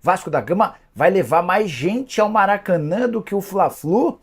Vasco da Gama vai levar mais gente ao Maracanã do que o Fla-Flu?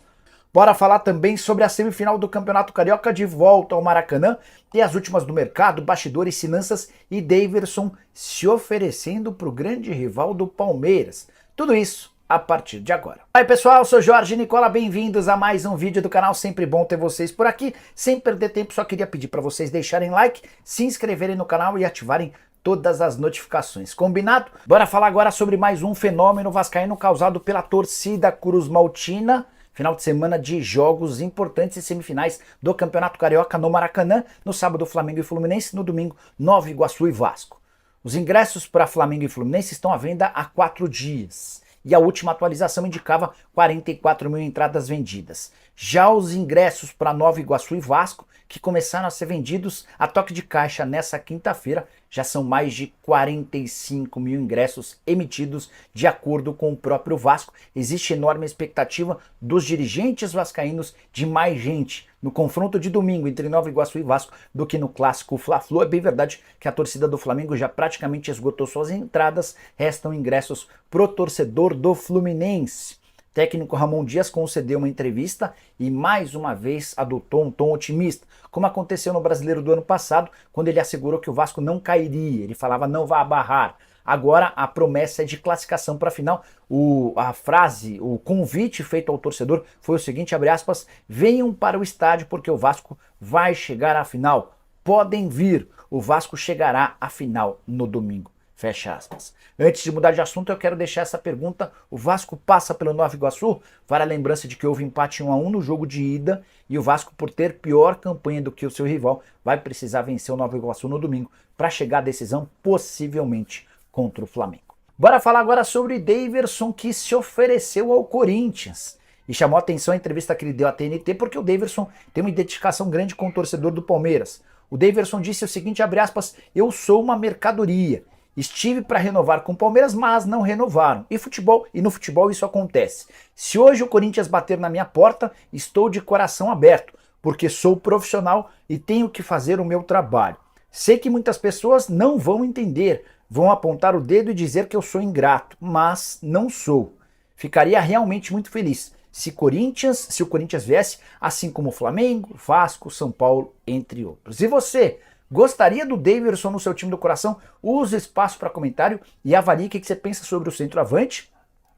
Bora falar também sobre a semifinal do Campeonato Carioca de volta ao Maracanã e as últimas do mercado, bastidores, finanças e Daverson se oferecendo para o grande rival do Palmeiras. Tudo isso a partir de agora. Aí pessoal, eu sou Jorge Nicola, bem-vindos a mais um vídeo do canal, sempre bom ter vocês por aqui. Sem perder tempo, só queria pedir para vocês deixarem like, se inscreverem no canal e ativarem todas as notificações. Combinado? Bora falar agora sobre mais um fenômeno vascaíno causado pela torcida cruzmaltina. Final de semana de jogos importantes e semifinais do Campeonato Carioca no Maracanã. No sábado, Flamengo e Fluminense. No domingo, Nova Iguaçu e Vasco. Os ingressos para Flamengo e Fluminense estão à venda há 4 dias. E a última atualização indicava 44 mil entradas vendidas. Já os ingressos para Nova Iguaçu e Vasco, que começaram a ser vendidos a toque de caixa nessa quinta-feira, já são mais de 45 mil ingressos emitidos de acordo com o próprio Vasco. Existe enorme expectativa dos dirigentes vascaínos de mais gente no confronto de domingo entre Nova Iguaçu e Vasco do que no clássico Fla-Flu. É bem verdade que a torcida do Flamengo já praticamente esgotou suas entradas, restam ingressos pro torcedor do Fluminense. O técnico Ramon Dias concedeu uma entrevista e mais uma vez adotou um tom otimista, como aconteceu no Brasileiro do ano passado, quando ele assegurou que o Vasco não cairia, ele falava não vá barrar. Agora a promessa é de classificação para a final. A frase, o convite feito ao torcedor foi o seguinte, abre aspas, venham para o estádio porque o Vasco vai chegar à final. Podem vir, o Vasco chegará à final no domingo. Fecha aspas. Antes de mudar de assunto, eu quero deixar essa pergunta. O Vasco passa pelo Nova Iguaçu? Vale a lembrança de que houve empate 1 a 1 no jogo de ida e o Vasco, por ter pior campanha do que o seu rival, vai precisar vencer o Nova Iguaçu no domingo para chegar à decisão, possivelmente contra o Flamengo. Bora falar agora sobre Daverson, que se ofereceu ao Corinthians. E chamou a atenção a entrevista que ele deu à TNT, porque o Daverson tem uma identificação grande com o torcedor do Palmeiras. O Daverson disse o seguinte, abre aspas, eu sou uma mercadoria. Estive para renovar com o Palmeiras, mas não renovaram. E no futebol isso acontece. Se hoje o Corinthians bater na minha porta, estou de coração aberto, porque sou profissional e tenho que fazer o meu trabalho. Sei que muitas pessoas não vão entender, vão apontar o dedo e dizer que eu sou ingrato, mas não sou. Ficaria realmente muito feliz se o Corinthians viesse, assim como o Flamengo, Vasco, São Paulo, entre outros. E você? Gostaria do Daverson no seu time do coração? Use espaço para comentário e avalie o que você pensa sobre o centroavante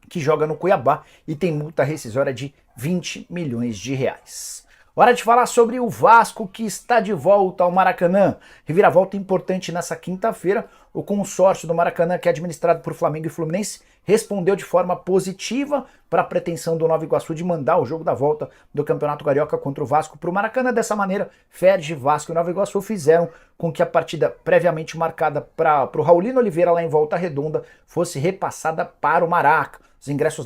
que joga no Cuiabá e tem multa rescisória de 20 milhões de reais. Hora de falar sobre o Vasco, que está de volta ao Maracanã. Reviravolta importante nessa quinta-feira. O consórcio do Maracanã, que é administrado por Flamengo e Fluminense, respondeu de forma positiva para a pretensão do Nova Iguaçu de mandar o jogo da volta do Campeonato Carioca contra o Vasco para o Maracanã. Dessa maneira, Ferdi, Vasco e Nova Iguaçu fizeram com que a partida previamente marcada para o Raulino Oliveira lá em Volta Redonda fosse repassada para o Maraca. Os ingressos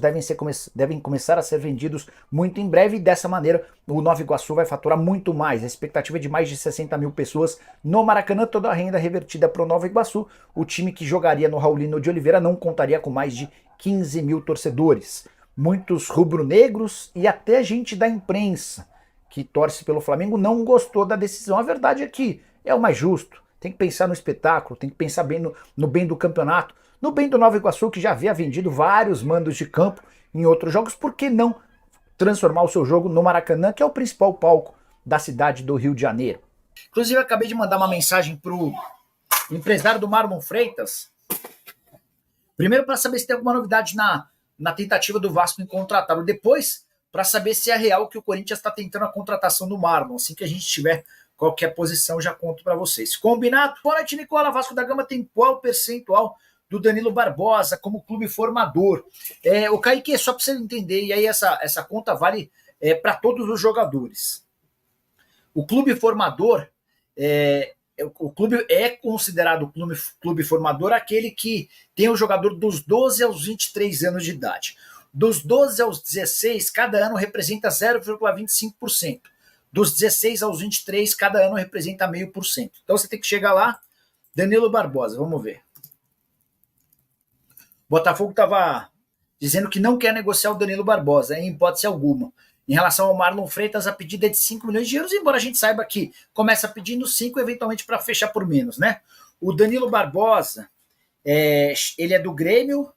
devem começar a ser vendidos muito em breve e dessa maneira o Nova Iguaçu vai faturar muito mais. A expectativa é de mais de 60 mil pessoas no Maracanã, toda a renda revertida para o Nova Iguaçu. O time que jogaria no Raulino de Oliveira não contaria com mais de 15 mil torcedores. Muitos rubro-negros e até gente da imprensa que torce pelo Flamengo não gostou da decisão. A verdade é que é o mais justo. Tem que pensar no espetáculo, tem que pensar bem no bem do campeonato. No bem do Nova Iguaçu, que já havia vendido vários mandos de campo em outros jogos, por que não transformar o seu jogo no Maracanã, que é o principal palco da cidade do Rio de Janeiro? Inclusive, eu acabei de mandar uma mensagem pro empresário do Marlon Freitas, primeiro para saber se tem alguma novidade na tentativa do Vasco em contratá-lo, depois para saber se é real que o Corinthians está tentando a contratação do Marlon. Assim que a gente tiver qualquer posição, já conto para vocês. Combinado? Boa noite, Nicola. Vasco da Gama tem qual percentual do Danilo Barbosa como clube formador? O Kaique, só para você entender, e aí essa conta vale para todos os jogadores. O clube formador, o clube é considerado clube formador aquele que tem o jogador dos 12 aos 23 anos de idade. Dos 12 aos 16, cada ano representa 0,25%. Dos 16 aos 23, cada ano representa 0,5%. Então você tem que chegar lá. Danilo Barbosa, vamos ver. Botafogo estava dizendo que não quer negociar o Danilo Barbosa, em hipótese alguma. Em relação ao Marlon Freitas, a pedida é de 5 milhões de euros, embora a gente saiba que começa pedindo 5, eventualmente para fechar por menos, né? O Danilo Barbosa, ele é do Grêmio,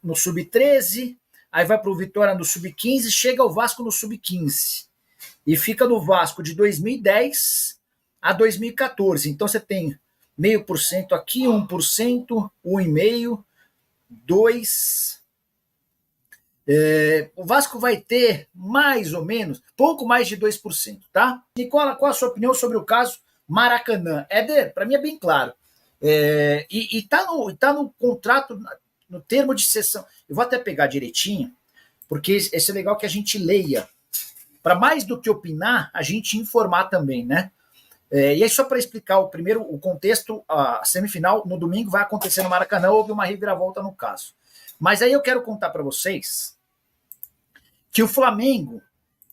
no sub-13, aí vai para o Vitória no sub-15, chega ao Vasco no sub-15. E fica no Vasco de 2010 a 2014. Então você tem 0,5% aqui, 1%, 1,5%, 2%. O Vasco vai ter mais ou menos, pouco mais de 2%, tá? Nicola, qual a sua opinião sobre o caso Maracanã? Éder, para mim é bem claro. E tá no contrato, no termo de cessão. Eu vou até pegar direitinho, porque esse é legal que a gente leia. Para mais do que opinar, a gente informar também, né? E aí, só para explicar o contexto, a semifinal no domingo vai acontecer no Maracanã, houve uma reviravolta no caso. Mas aí eu quero contar para vocês que o Flamengo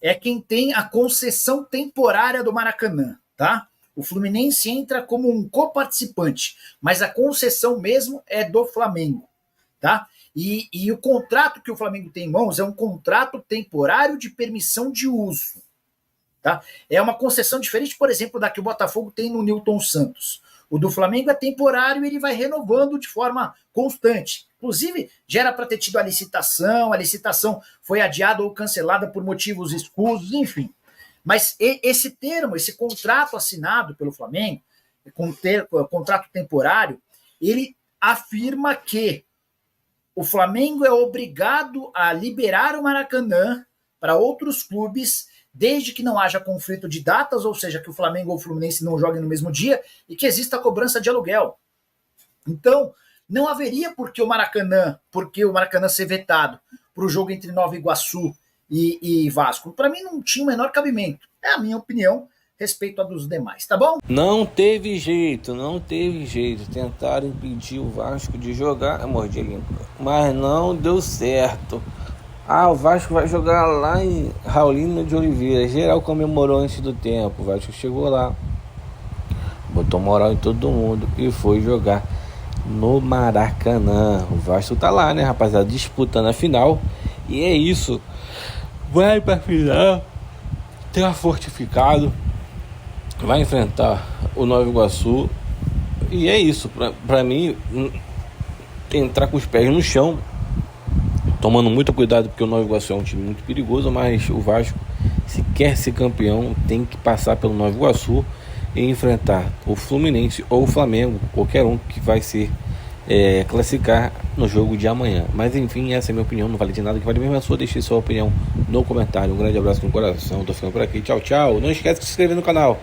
é quem tem a concessão temporária do Maracanã, tá? O Fluminense entra como um coparticipante, mas a concessão mesmo é do Flamengo, tá? E o contrato que o Flamengo tem em mãos é um contrato temporário de permissão de uso, tá? É uma concessão diferente, por exemplo, da que o Botafogo tem no Newton Santos. O do Flamengo é temporário e ele vai renovando de forma constante. Inclusive, já era para ter tido a licitação foi adiada ou cancelada por motivos escusos, enfim. Mas esse termo, esse contrato assinado pelo Flamengo, contrato temporário, ele afirma que o Flamengo é obrigado a liberar o Maracanã para outros clubes, desde que não haja conflito de datas, ou seja, que o Flamengo ou o Fluminense não joguem no mesmo dia e que exista a cobrança de aluguel. Então, não haveria porque o Maracanã ser vetado para o jogo entre Nova Iguaçu e Vasco. Para mim não tinha o menor cabimento. É a minha opinião respeito a dos demais, tá bom? Não teve jeito. Tentaram impedir o Vasco de jogar, mas não deu certo. O Vasco vai jogar lá em Raulino de Oliveira. Geral comemorou antes do tempo. O Vasco chegou lá, botou moral em todo mundo e foi jogar no Maracanã. O Vasco tá lá, né, rapaziada, disputando a final. E é isso. Vai pra final. Tá fortificado. Vai enfrentar o Nova Iguaçu. E é isso. Pra mim, entrar com os pés no chão, tomando muito cuidado, porque o Nova Iguaçu é um time muito perigoso, mas o Vasco, se quer ser campeão, tem que passar pelo Nova Iguaçu e enfrentar o Fluminense ou o Flamengo, qualquer um que vai ser classificar no jogo de amanhã. Mas enfim, essa é a minha opinião, não vale de nada, que vale mesmo a sua. Deixe sua opinião no comentário. Um grande abraço no coração, tô ficando por aqui, tchau, tchau. Não esquece de se inscrever no canal.